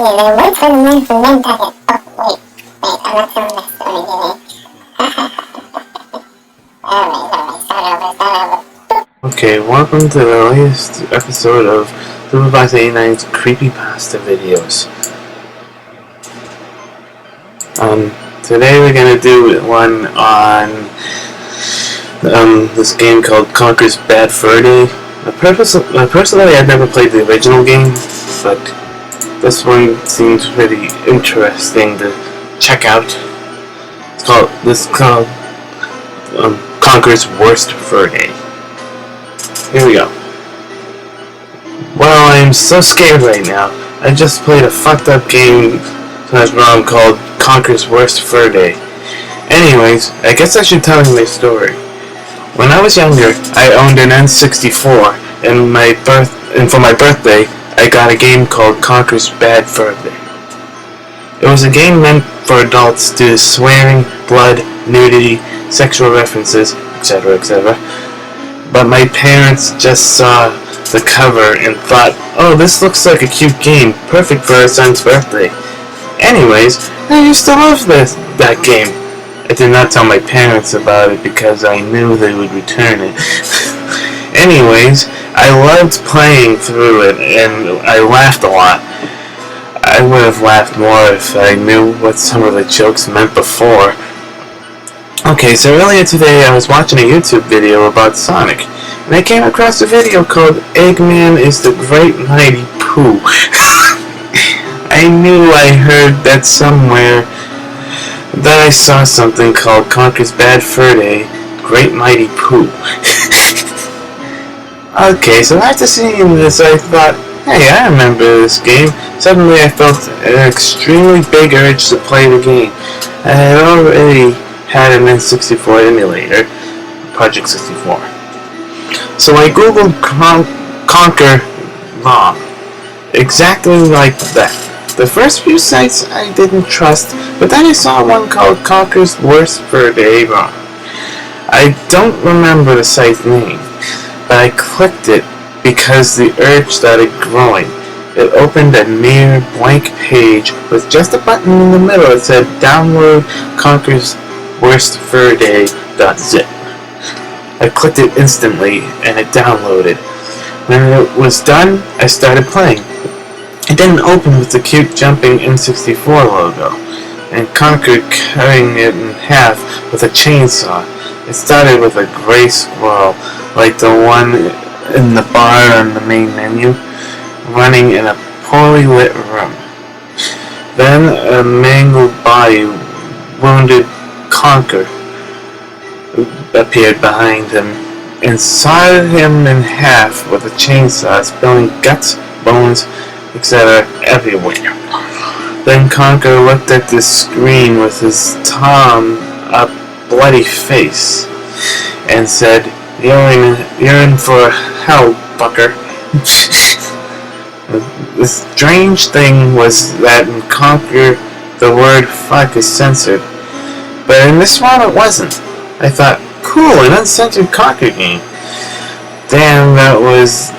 then wait for the man from Nantucket. Oh, wait, I'm not filming this story, Alright, start over. Okay, welcome to the latest episode of SUPERFOX89'S Creepypasta videos. Today we're gonna do one on this game called Conker'S Bad Fur Day. Personally, I've never played the original game, but this one seems pretty interesting to check out. It's called Conker'S Worst Fur Day. Here we go. Well, I'm so scared right now. I just played a fucked up game /ROM called Conker'S Worst Fur Day. Anyways, I guess I should tell you my story. When I was younger, I owned an N64, and for my birthday, I got a game called Conker'S Bad Fur Day. It was a game meant for adults due to swearing, blood, nudity, sexual references, etc., etc. But my parents just saw the cover and thought, oh, this looks like a cute game, perfect for our son's birthday. Anyways, I used to love that game. I did not tell my parents about it because I knew they would return it. Anyways, I loved playing through it and I laughed a lot. I would have laughed more if I knew what some of the jokes meant before. Okay, so earlier today I was watching a YouTube video about Sonic, and I came across a video called Eggman is the Great Mighty Pooh. I knew I heard that somewhere. Then I saw something called Conker'S Bad Fur Day, Great Mighty Pooh. Okay, so after seeing this I thought, hey, I remember this game. Suddenly I felt an extremely big urge to play the game. I had already had an N64 emulator, Project 64. So I googled Conker ROM. Exactly like that. The first few sites I didn't trust, but then I saw one called Conker'S Worst Fur Day ROM. I don't remember the site's name, but I clicked it because the urge started growing. It opened a mere blank page with just a button in the middle that said download Conker'S Worst Fur Day.zip. I clicked it instantly and it downloaded. When it was done, I started playing. It didn't open with the cute jumping N64 logo, and Conker cutting it in half with a chainsaw. It started with a gray squirrel, like the one in the bar on the main menu, running in a poorly lit room. Then a mangled body, wounded Conker, appeared behind him and sawed him in half with a chainsaw, spilling guts, bones, etc. everywhere. Then Conker looked at the screen with his thumb up bloody face and said, You're in for hell, fucker. The strange thing was that in Conker the word fuck is censored, but in this one it wasn't. I thought, cool, an uncensored Conker game. Damn, was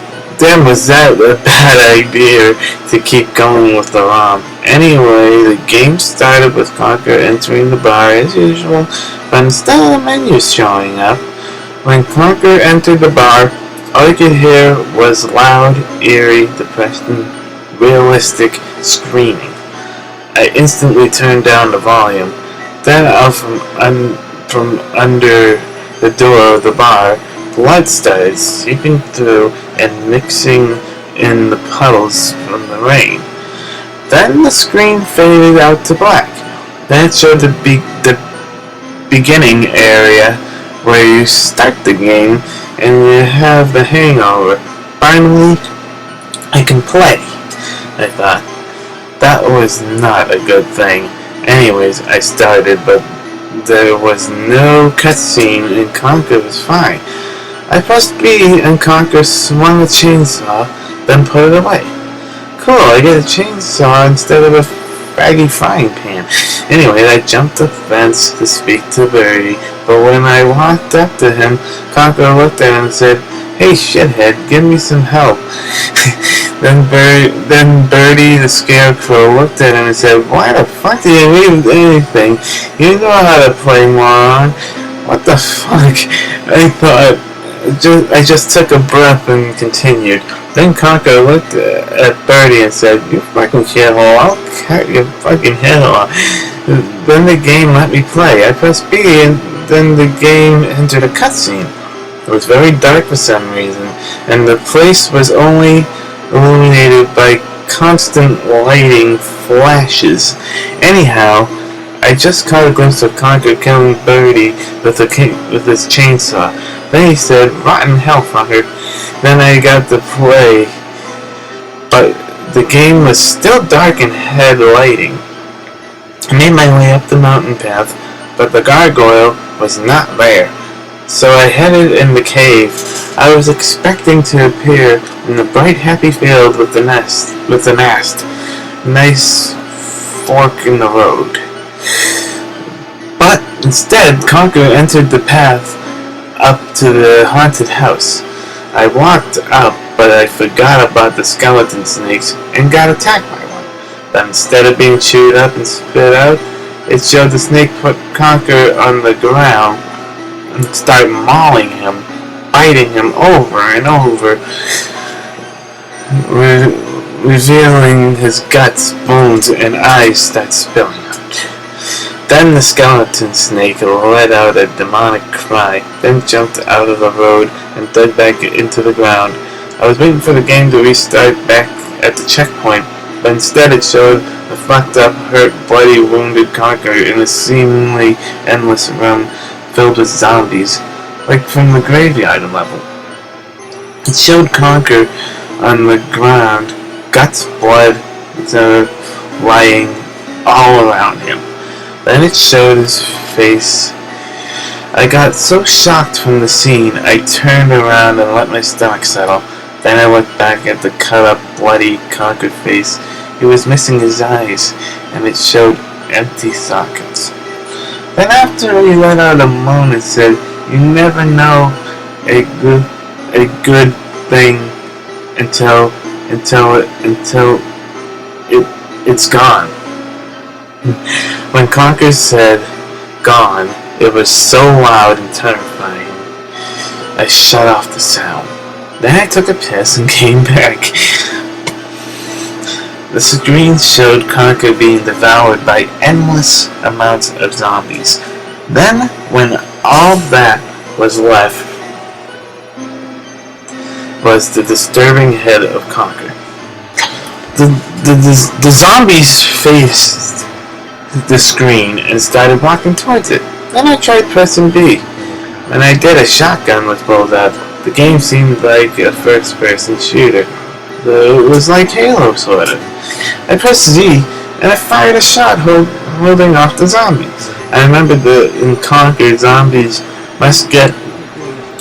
that a bad idea to keep going with the ROM. Anyway, the game started with Conker entering the bar as usual, but instead of the menus showing up, when Conker entered the bar, all you could hear was loud, eerie, depressing, realistic screaming. I instantly turned down the volume. Then out from under the door of the bar, blood started seeping through and mixing in the puddles from the rain. Then the screen faded out to black. Then it showed the beginning area where you start the game and you have the hangover. Finally, I can play. I thought, that was not a good thing. Anyways, I started, but there was no cutscene and Conker was fine. I pressed B and Conker swung the chainsaw, then put it away. Cool, I get a chainsaw instead of a faggy frying pan. Anyway, I jumped the fence to speak to Birdie, but when I walked up to him, Conker looked at him and said, Hey shithead, give me some help. Then Birdie the Scarecrow looked at him and said, "Why the fuck did you read anything? You know how to play, moron." What the fuck? I just took a breath and continued. Then Conker looked at Birdie and said, "You fucking shithole, I'll cut your fucking head off." Then the game let me play. I pressed B and then the game entered a cutscene. It was very dark for some reason, and the place was only illuminated by constant lighting flashes. Anyhow, I just caught a glimpse of Conker killing Birdie with his chainsaw. Then he said, "Rotten hell, fucker." Then I got to play, but the game was still dark and had lighting. I made my way up the mountain path, but the gargoyle was not there. So I headed in the cave. I was expecting to appear in the bright, happy field with the mast. Nice fork in the road. But instead, Conker entered the path up to the haunted house. I walked up, but I forgot about the skeleton snakes and got attacked by one. But instead of being chewed up and spit out, it showed the snake put Conker on the ground and start mauling him, biting him over and over, revealing his guts, bones, and eyes start spilling out. Then the skeleton snake let out a demonic cry, then jumped out of the road and dug back into the ground. I was waiting for the game to restart back at the checkpoint, but instead it showed a fucked up, hurt, bloody, wounded Conker in a seemingly endless room filled with zombies, like from the graveyard level. It showed Conker on the ground, guts, blood, etc., lying all around him. Then it showed his face. I got so shocked from the scene, I turned around and let my stomach settle. Then I looked back at the cut-up, bloody, Conker face. He was missing his eyes, and it showed empty sockets. Then after he let out a moan and said, "You never know a good thing until it's gone." When Conker said "gone," it was so loud and terrifying, I shut off the sound. Then I took a piss and came back. The screen showed Conker being devoured by endless amounts of zombies. Then, when all that was left was the disturbing head of Conker. The zombies faced the screen and started walking towards it. Then I tried pressing B. When I did, a shotgun was pulled out. The game seemed like a first-person shooter. It was like Halo, sort of. I pressed Z, and I fired a shot holding off the zombies. I remembered that in Conker, zombies must get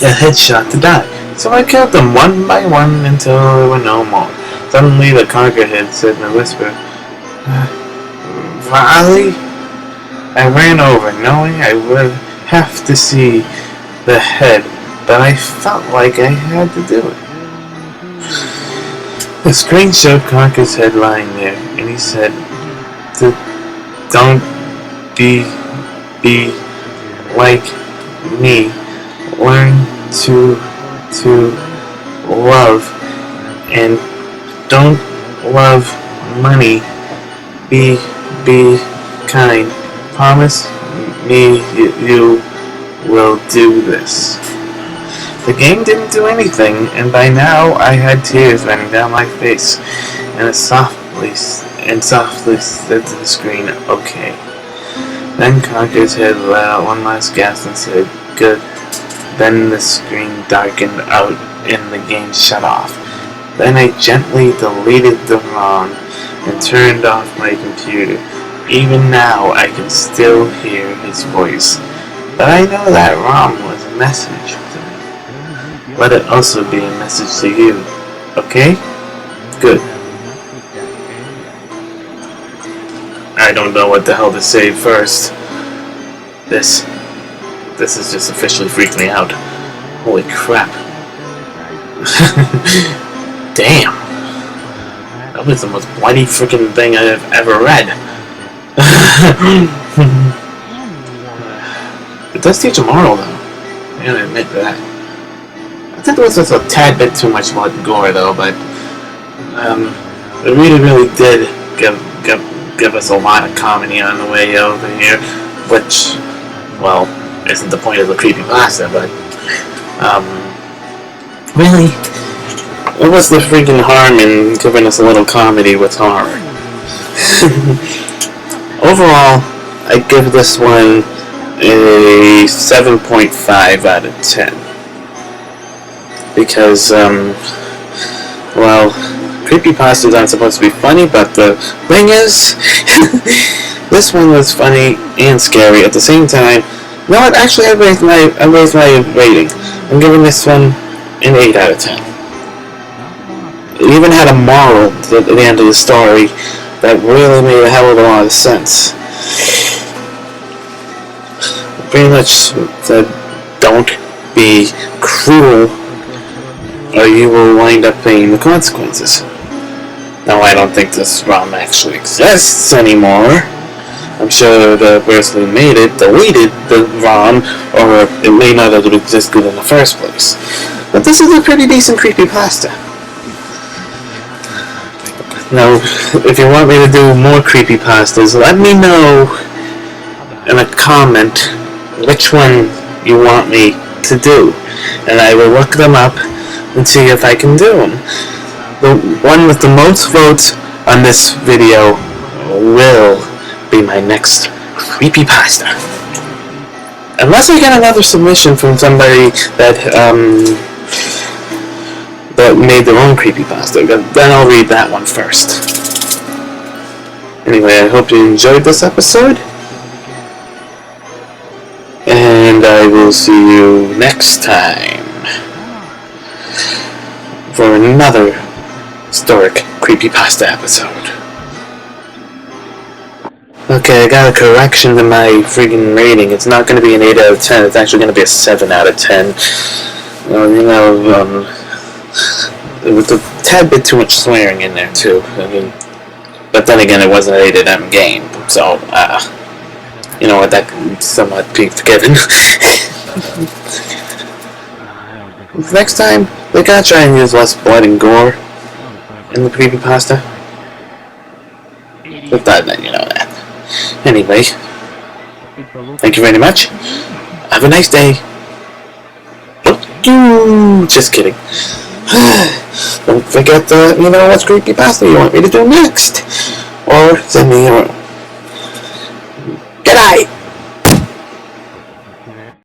a headshot to die. So I killed them one by one until there were no more. Suddenly the Conker head said in a whisper, "Valley?" I ran over, knowing I would have to see the head, but I felt like I had to do it. The screen showed Conker's head lying there, and he said, "Don't be like me. Learn to love, and don't love money. Be kind. Promise me you will do this." The game didn't do anything, and by now I had tears running down my face, and it softly said to the screen, "Okay." Then Conker's head let out one last gasp and said, "Good." Then the screen darkened out and the game shut off. Then I gently deleted the ROM and turned off my computer. Even now I can still hear his voice, but I know that ROM was a message to me. Let it also be a message to you, okay? Good. I don't know what the hell to say first. This is just officially freaked me out. Holy crap. Damn. That was the most bloody freaking thing I've ever read. It does teach a moral, though. I gotta admit that. I think there was just a tad bit too much blood and gore, though, but it really did give us a lot of comedy on the way over here, which, well, isn't the point of the creepypasta, but really, what's the freaking harm in giving us a little comedy with horror? Overall, I give this one a 7.5 out of 10. Because, well, creepypastas aren't supposed to be funny, but the thing is, this one was funny and scary at the same time. No, actually, I raised my rating. I'm giving this one an 8 out of 10. It even had a moral at the end of the story that really made a hell of a lot of sense. Pretty much said, don't be cruel, or you will wind up paying the consequences. Now, I don't think this ROM actually exists anymore. I'm sure the person who made it deleted the ROM, or it may not have existed in the first place. But this is a pretty decent creepypasta. Now, if you want me to do more creepypastas, let me know in a comment which one you want me to do, and I will look them up and see if I can do them. The one with the most votes on this video will be my next creepypasta. Unless I get another submission from somebody that made their own creepypasta, then I'll read that one first. Anyway, I hope you enjoyed this episode, and I will see you next time for another historic creepypasta episode. Okay, I got a correction to my freaking rating. It's not going to be an 8 out of 10, it's actually going to be a 7 out of 10. With a tad bit too much swearing in there, too. I mean, but then again, it wasn't a rated M game, so, you know what, that can somewhat be forgiven. Next time, they gotta try and use less blood and gore in the creepypasta. But that, you know that. Anyway, thank you very much. Have a nice day. Just kidding. Don't forget to, you know, what's creepypasta you want me to do next. Or send me your... Good night!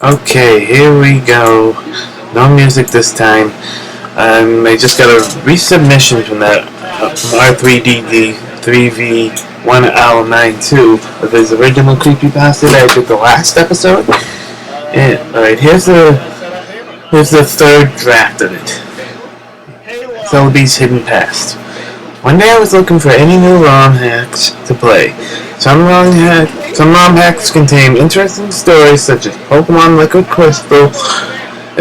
Okay, here we go. No music this time. I just got a resubmission from that R3DD 3V1L92 of his original creepypasta that I did the last episode. And alright, here's the third draft of it. Celeby's Hidden Past. One day I was looking for any new ROM hacks to play. Some ROM hacks contain interesting stories such as Pokemon Liquid Crystal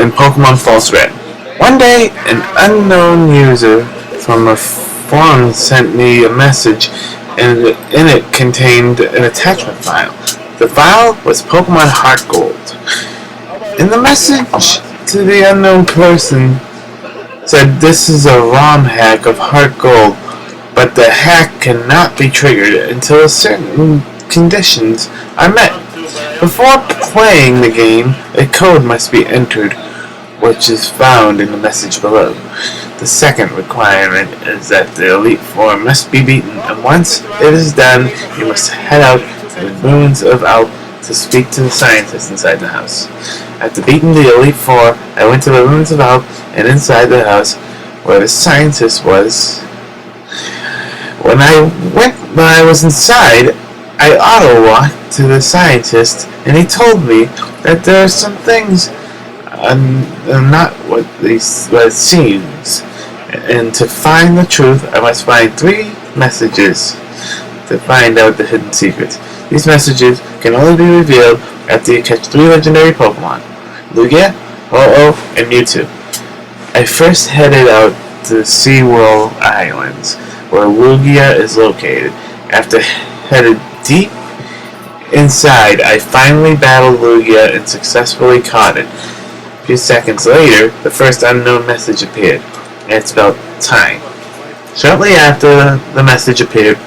and Pokemon False Red. One day, an unknown user from a forum sent me a message, and in it contained an attachment file. The file was Pokemon Heart Gold. In the message to the unknown person said this is a ROM hack of Heart Gold, but the hack cannot be triggered until certain conditions are met. Before playing the game, a code must be entered, which is found in the message below. The second requirement is that the Elite Four must be beaten, and once it is done, you must head out to the ruins of Alp to speak to the scientist inside the house. After beating the Elite Four, I went to the ruins of Alp and inside the house where the scientist was. When I was inside, I auto-walked to the scientist, and he told me that there are some things not what it seems, and to find the truth, I must find 3 messages to find out the hidden secrets. These messages can only be revealed after you catch 3 legendary Pokemon: Lugia, Ho-Oh, and Mewtwo. I first headed out to the SeaWorld Islands, where Lugia is located. After headed deep inside, I finally battled Lugia and successfully caught it. A few seconds later, the first unknown message appeared, and it spelled time. Shortly after the message appeared,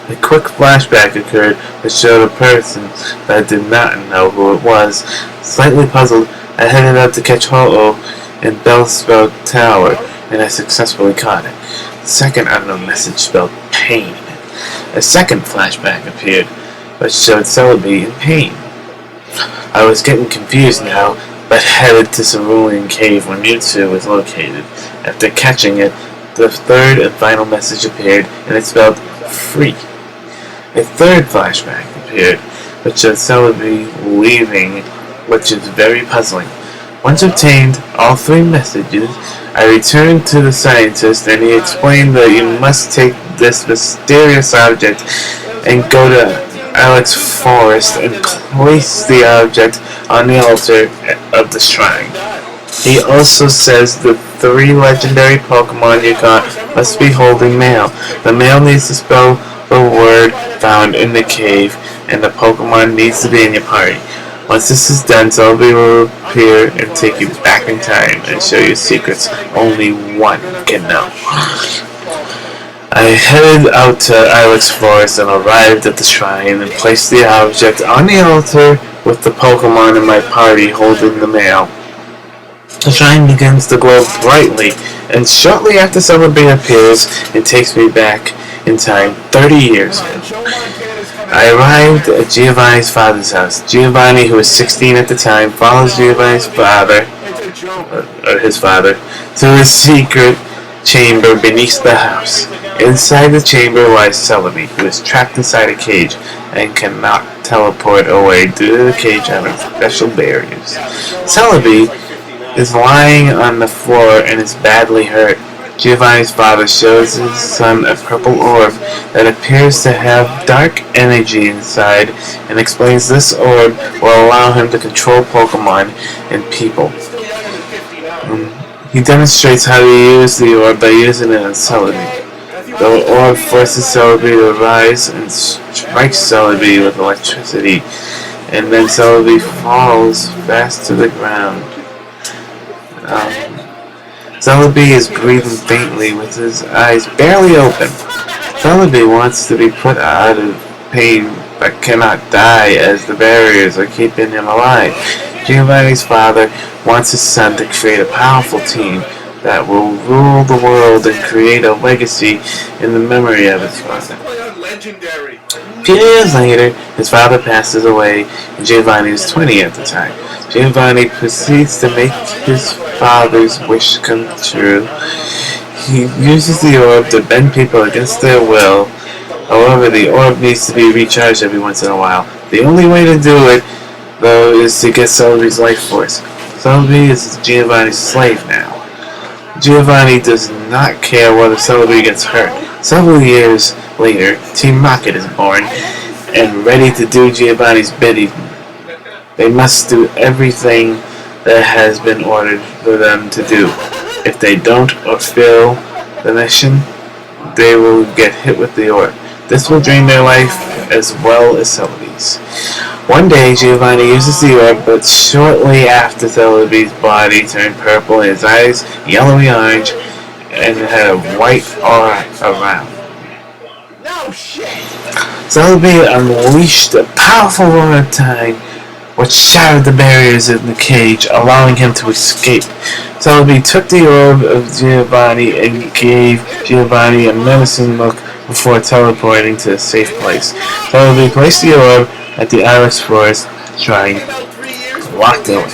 a quick flashback occurred that showed a person that I did not know who it was. Slightly puzzled, I headed out to catch Ho-Oh in Bellsprout Tower, and I successfully caught it. The second unknown message spelled pain. A second flashback appeared, but showed Celebi in pain. I was getting confused now, but headed to Cerulean Cave where Mewtwo was located. After catching it, the third and final message appeared, and it spelled free. A third flashback appeared, which showed Celebi leaving, which is very puzzling. Once obtained all three messages, I returned to the scientist, and he explained that you must take this mysterious object and go to Alex Forest and place the object on the altar of the shrine. He also says the 3 legendary Pokemon you caught must be holding male. The male needs to spell the word found in the cave, and the Pokemon needs to be in your party. Once this is done, Celebi will appear and take you back in time and show you secrets only one can know. I headed out to Ilex Forest and arrived at the shrine and placed the object on the altar with the Pokemon in my party holding the male. The shrine begins to glow brightly, and shortly after Celebi appears, it takes me back in time 30 years. I arrived at Giovanni's father's house. Giovanni, who was 16 at the time, follows Giovanni's father, or his father, to his secret chamber beneath the house. Inside the chamber lies Celebi, who is trapped inside a cage and cannot teleport away due to the cage having special barriers. Celebi is lying on the floor and is badly hurt. Giovanni's father shows his son a purple orb that appears to have dark energy inside and explains this orb will allow him to control Pokemon and people. He demonstrates how to use the orb by using it on Celebi. The orb forces Celebi to rise and strikes Celebi with electricity, and then Celebi falls fast to the ground. Celebi is breathing faintly with his eyes barely open. Celebi wants to be put out of pain but cannot die as the barriers are keeping him alive. Giovanni's father wants his son to create a powerful team that will rule the world and create a legacy in the memory of his father. A few years later, his father passes away and Giovanni is 20 at the time. Giovanni proceeds to make his father's wish come true. He uses the orb to bend people against their will. However, the orb needs to be recharged every once in a while. The only way to do it, though, is to get Celebi's life force. Celebi is Giovanni's slave now. Giovanni does not care whether Celebi gets hurt. Several years later, Team Rocket is born and ready to do Giovanni's bidding. They must do everything that has been ordered for them to do. If they don't or fail the mission, they will get hit with the orb. This will drain their life as well as Celebi's. One day, Giovanni uses the orb, but shortly after Celebi's body turned purple and his eyes yellowy orange and had a white aura around. Celebi unleashed a powerful aura of time, which shattered the barriers in the cage, allowing him to escape. Celebi took the orb of Giovanni and gave Giovanni a menacing look before teleporting to a safe place. Celebi placed the orb at the Iris Forest shrine and walked away.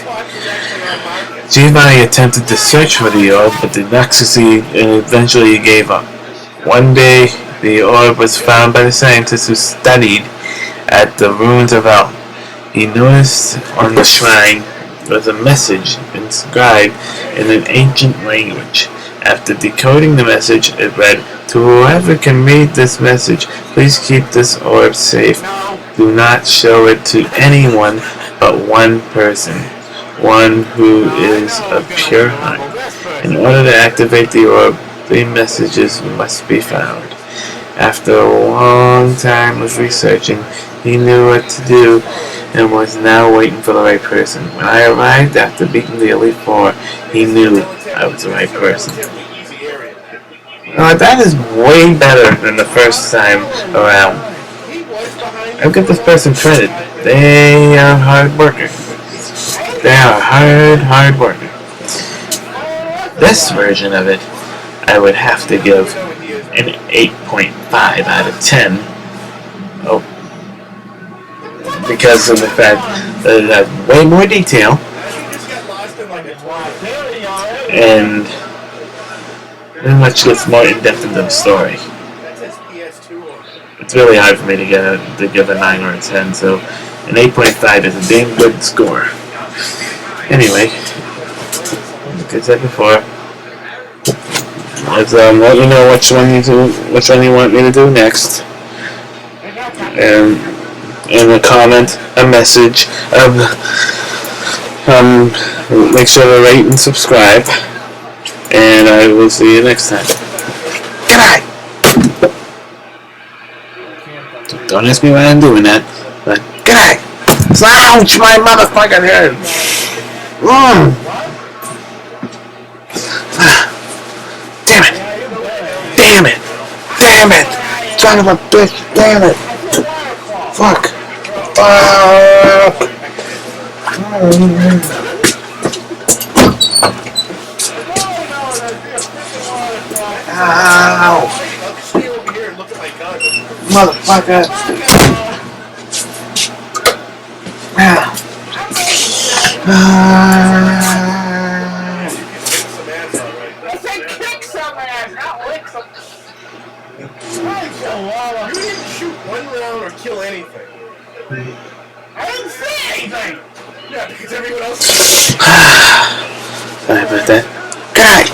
Giovanni attempted to search for the orb but did not succeed and eventually gave up. One day, the orb was found by the scientist who studied at the ruins of Elm. He noticed on the shrine was a message inscribed in an ancient language. After decoding the message, it read, "To whoever can read this message, please keep this orb safe. Do not show it to anyone but one person, one who is of pure heart. In order to activate the orb, 3 messages must be found. After a long time of researching, he knew what to do and was now waiting for the right person. When I arrived after beating the Elite Four, he knew I was the right person. That is way better than the first time around. I'll give this person credit. They are hard workers. They are hard workers. This version of it, I would have to give an 8.5 out of 10. Oh, because of the fact that it has way more detail and much gets more in depth into the story. It's really hard for me to give a 9 or a 10, so an 8.5 is a damn good score. Anyway, like I said before, let's let me know which one you want me to do next, and in a comment, a message, make sure to rate and subscribe, and I will see you next time. Goodbye. Don't ask me why I'm doing that, but goodbye. Slouch my motherfucking head. Damn it! Damn it! Damn it! Son of a bitch! Damn it! Fuck! Fuck! Ow! Motherfucker! Kick some ass, not lick some. You didn't shoot one round or kill anything. I didn't say anything. Yeah, because everyone else. Sorry about that. God!